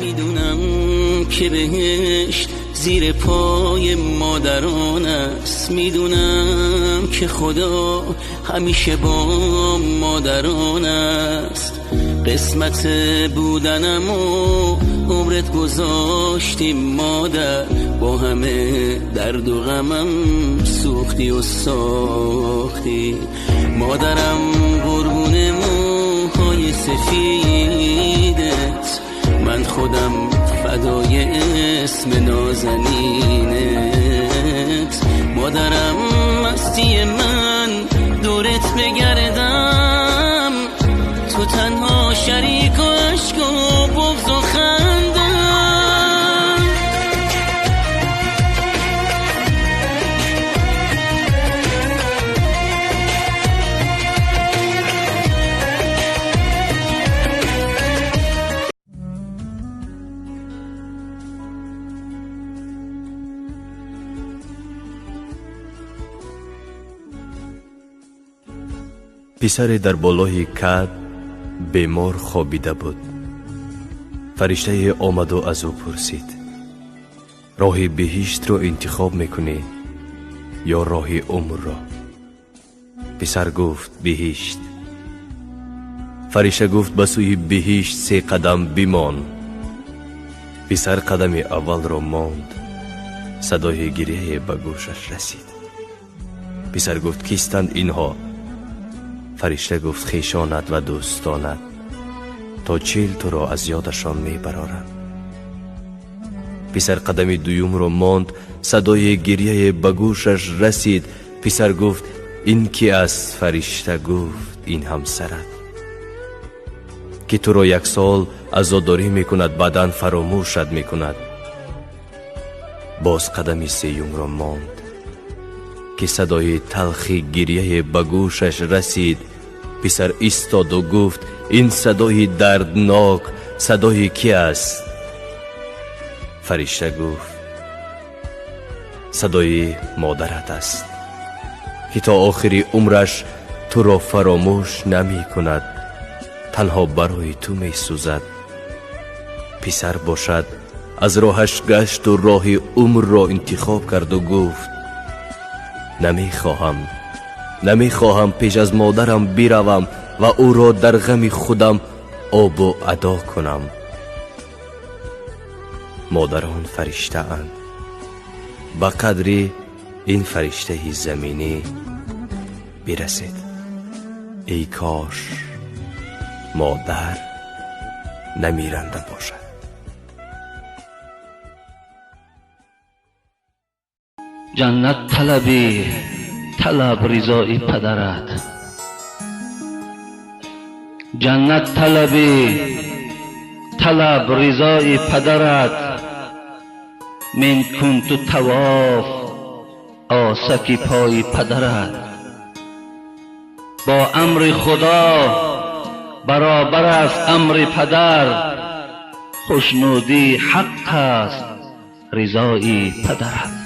میدونم که بهشت زیر پای مادران است، میدونم که خدا همیشه با مادران است. قسمت بودنم و عمرت گذاشتیم مادر، با همه درد و غمم سوختی و ساختی. مادرم قربون موهای سفیدت، من خودم فدای اسم نازنینت. مادرم مستی من دورت بگردم، تو تنها شریک و عشق و بغض و خندم. پسری در بالای کد بیمار خوابیده بود. فرشته آمد و از او پرسید: راه بهشت را انتخاب میکنی یا راه عمر را؟ پسر گفت بهشت. فرشته گفت به سوی بهشت 3 قدم بمان. پسر قدم اول را ماند، صدای گریه به گوشش رسید. پسر گفت کیستند اینها؟ فرشته گفت خویشانت و دوستانت، تا 40 تو را از یادشان میبرارند. پسر قدم دوم را ماند، صدای گریه به گوشش رسید. پسر گفت این کی است؟ فرشته گفت این همسرت که تو را 1 سال عزاداری میکند، بعداً فراموشت میکند. باز قدم 3 را ماند که صدای تلخی گریه به گوشش رسید. پسر ایستاد و گفت این صدای دردناک صدای کی است؟ فرشته گفت صدای مادرت است که تا آخری عمرش تو را فراموش نمی کند، تنها برای تو می سوزد. پسر باشد از راهش گشت و راه عمر را انتخاب کرد و گفت نمی خواهم پیش از مادرم بروم و او را در غم خودم آب و ادا کنم. مادران فرشته اند، به قدری این فرشته زمینی برسید. ای کاش مادر نمیرنده باشد. جنت طلبی، طلب رضای پدرت. جنت طلبی، طلب رضای پدرت. من کنت طواف آسک پای پدرت. با امر خدا برابر است امر پدر، خوشنودی حق است رضای پدرت.